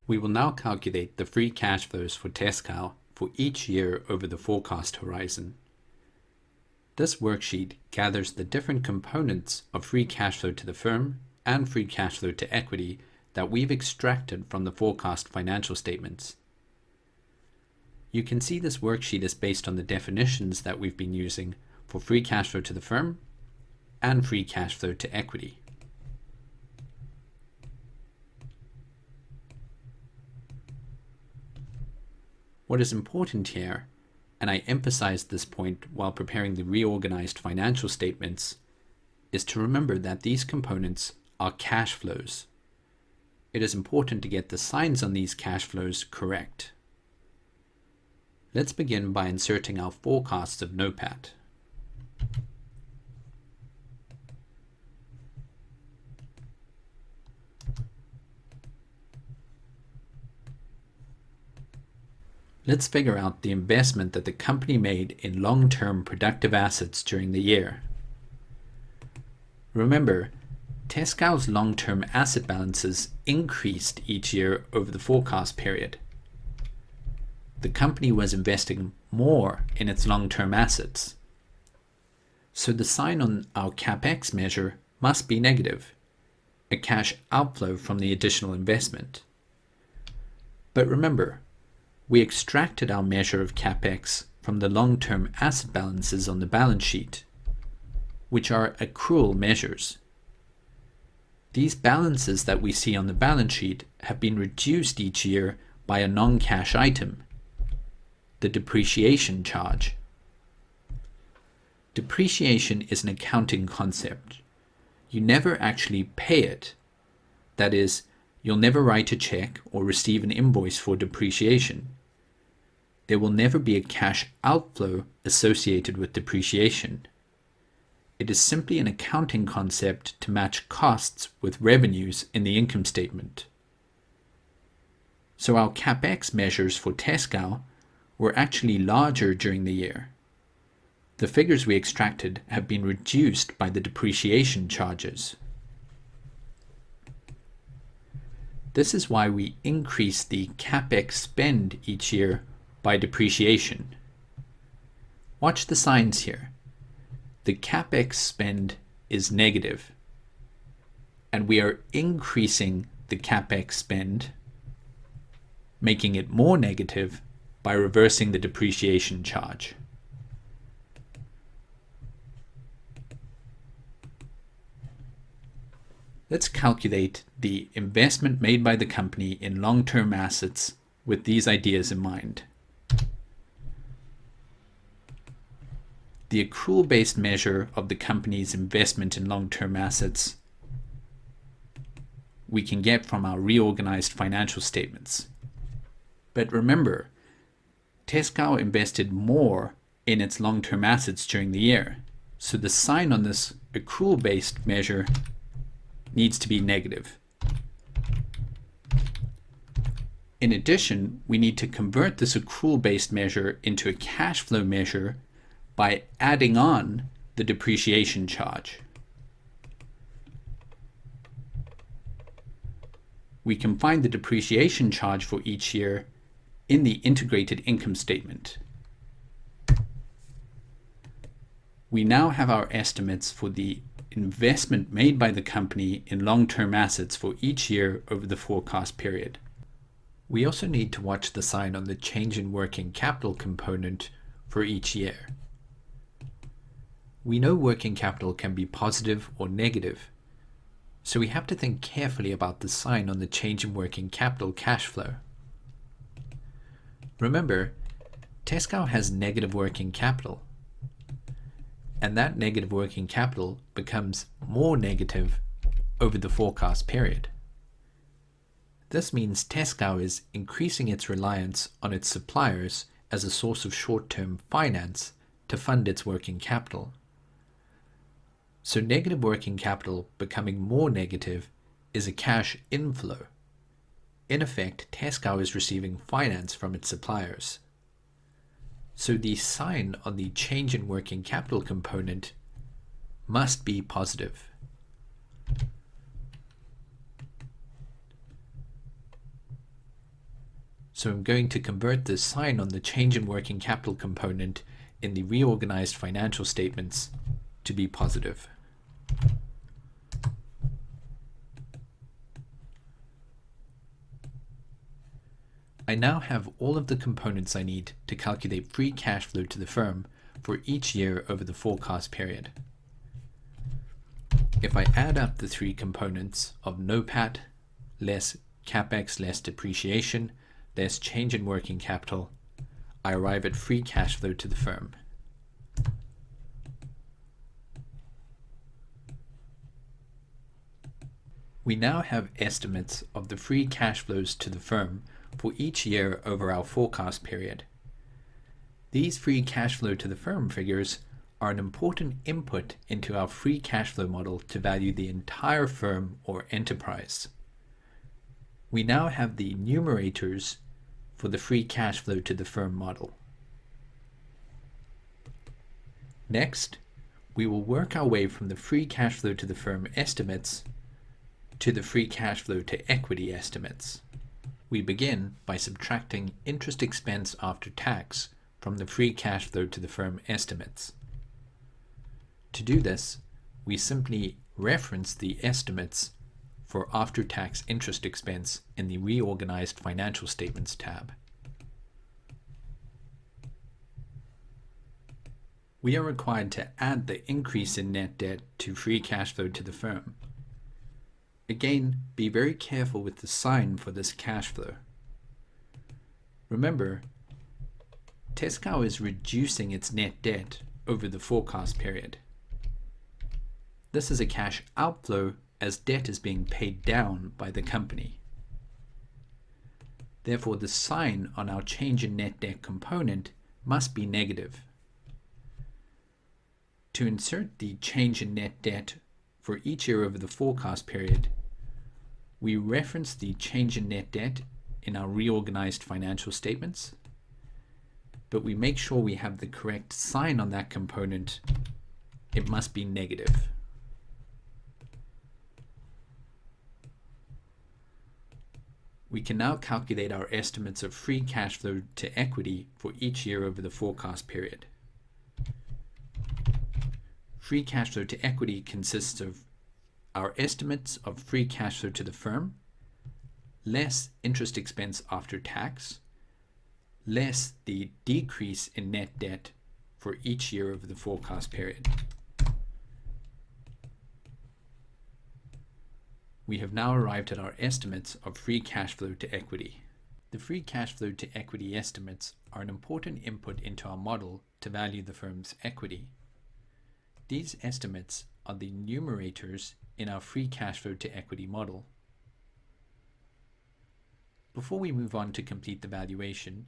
We will now calculate the free cash flows for Tesscow for each year over the forecast horizon. This worksheet gathers the different components of free cash flow to the firm and free cash flow to equity that we've extracted from the forecast financial statements. You can see this worksheet is based on the definitions that we've been using for free cash flow to the firm and free cash flow to equity. What is important here, and I emphasized this point while preparing the reorganized financial statements, is to remember that these components are cash flows. It is important to get the signs on these cash flows correct. Let's begin by inserting our forecasts of NOPAT. Let's figure out the investment that the company made in long-term productive assets during the year. Remember, Tesscow's long-term asset balances increased each year over the forecast period. The company was investing more in its long-term assets. So the sign on our CapEx measure must be negative, a cash outflow from the additional investment. But remember, we extracted our measure of CapEx from the long-term asset balances on the balance sheet, which are accrual measures. These balances that we see on the balance sheet have been reduced each year by a non-cash item, the depreciation charge. Depreciation is an accounting concept. You never actually pay it. That is, you'll never write a check or receive an invoice for depreciation. There will never be a cash outflow associated with depreciation. It is simply an accounting concept to match costs with revenues in the income statement. So our CapEx measures for Tesscow were actually larger during the year. The figures we extracted have been reduced by the depreciation charges. This is why we increase the CapEx spend each year by depreciation. Watch the signs here. The CapEx spend is negative, and we are increasing the CapEx spend, making it more negative by reversing the depreciation charge. Let's calculate the investment made by the company in long-term assets with these ideas in mind. The accrual-based measure of the company's investment in long-term assets we can get from our reorganized financial statements. But remember, Tesscow invested more in its long-term assets during the year, so the sign on this accrual-based measure needs to be negative. In addition, we need to convert this accrual-based measure into a cash flow measure by adding on the depreciation charge. We can find the depreciation charge for each year in the integrated income statement. We now have our estimates for the investment made by the company in long-term assets for each year over the forecast period. We also need to watch the sign on the change in working capital component for each year. We know working capital can be positive or negative, so we have to think carefully about the sign on the change in working capital cash flow. Remember, Tesscow has negative working capital, and that negative working capital becomes more negative over the forecast period. This means Tesscow is increasing its reliance on its suppliers as a source of short-term finance to fund its working capital. So negative working capital becoming more negative is a cash inflow. In effect, Tesscow is receiving finance from its suppliers. So the sign on the change in working capital component must be positive. So I'm going to convert the sign on the change in working capital component in the reorganized financial statements to be positive. I now have all of the components I need to calculate free cash flow to the firm for each year over the forecast period. If I add up the three components of NOPAT less CapEx less depreciation less change in working capital, I arrive at free cash flow to the firm. We now have estimates of the free cash flows to the firm for each year over our forecast period. These free cash flow to the firm figures are an important input into our free cash flow model to value the entire firm or enterprise. We now have the numerators for the free cash flow to the firm model. Next, we will work our way from the free cash flow to the firm estimates to the free cash flow to equity estimates. We begin by subtracting interest expense after tax from the free cash flow to the firm estimates. To do this, we simply reference the estimates for after-tax interest expense in the Reorganized Financial Statements tab. We are required to add the increase in net debt to free cash flow to the firm. Again, be very careful with the sign for this cash flow. Remember, Tesscow is reducing its net debt over the forecast period. This is a cash outflow as debt is being paid down by the company. Therefore, the sign on our change in net debt component must be negative. To insert the change in net debt for each year over the forecast period, we reference the change in net debt in our reorganized financial statements, but we make sure we have the correct sign on that component. It must be negative. We can now calculate our estimates of free cash flow to equity for each year over the forecast period. Free cash flow to equity consists of our estimates of free cash flow to the firm, less interest expense after tax, less the decrease in net debt for each year over the forecast period. We have now arrived at our estimates of free cash flow to equity. The free cash flow to equity estimates are an important input into our model to value the firm's equity. These estimates are the numerators in our free cash flow to equity model. Before we move on to complete the valuation,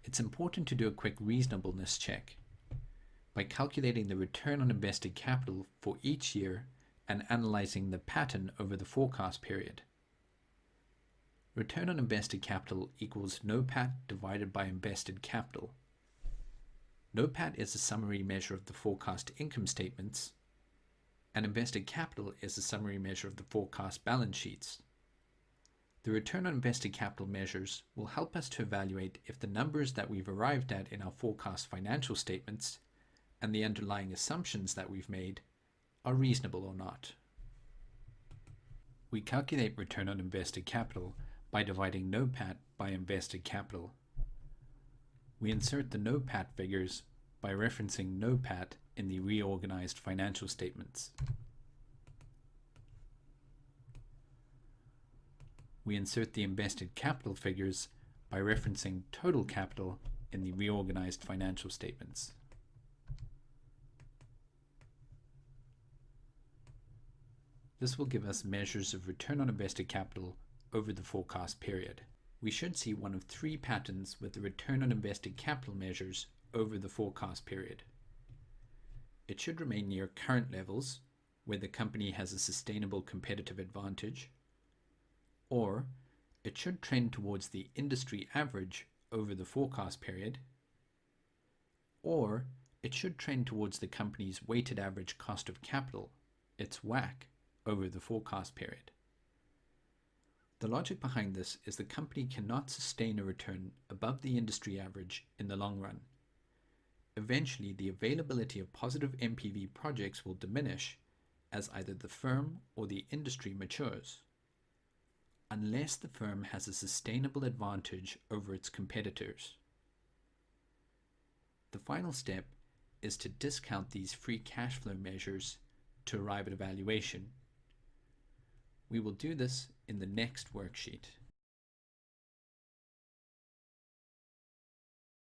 it's important to do a quick reasonableness check by calculating the return on invested capital for each year and analyzing the pattern over the forecast period. Return on invested capital equals NOPAT divided by invested capital. NOPAT is a summary measure of the forecast income statements, and invested capital is a summary measure of the forecast balance sheets. The return on invested capital measures will help us to evaluate if the numbers that we've arrived at in our forecast financial statements and the underlying assumptions that we've made are reasonable or not. We calculate return on invested capital by dividing NOPAT by invested capital. We insert the NOPAT figures by referencing NOPAT in the reorganized financial statements. We insert the invested capital figures by referencing total capital in the reorganized financial statements. This will give us measures of return on invested capital over the forecast period. We should see one of three patterns with the return on invested capital measures over the forecast period. It should remain near current levels, where the company has a sustainable competitive advantage, or it should trend towards the industry average over the forecast period, or it should trend towards the company's weighted average cost of capital, its WACC, over the forecast period. The logic behind this is the company cannot sustain a return above the industry average in the long run. Eventually, the availability of positive NPV projects will diminish as either the firm or the industry matures, unless the firm has a sustainable advantage over its competitors. The final step is to discount these free cash flow measures to arrive at a valuation. We will do this in the next worksheet.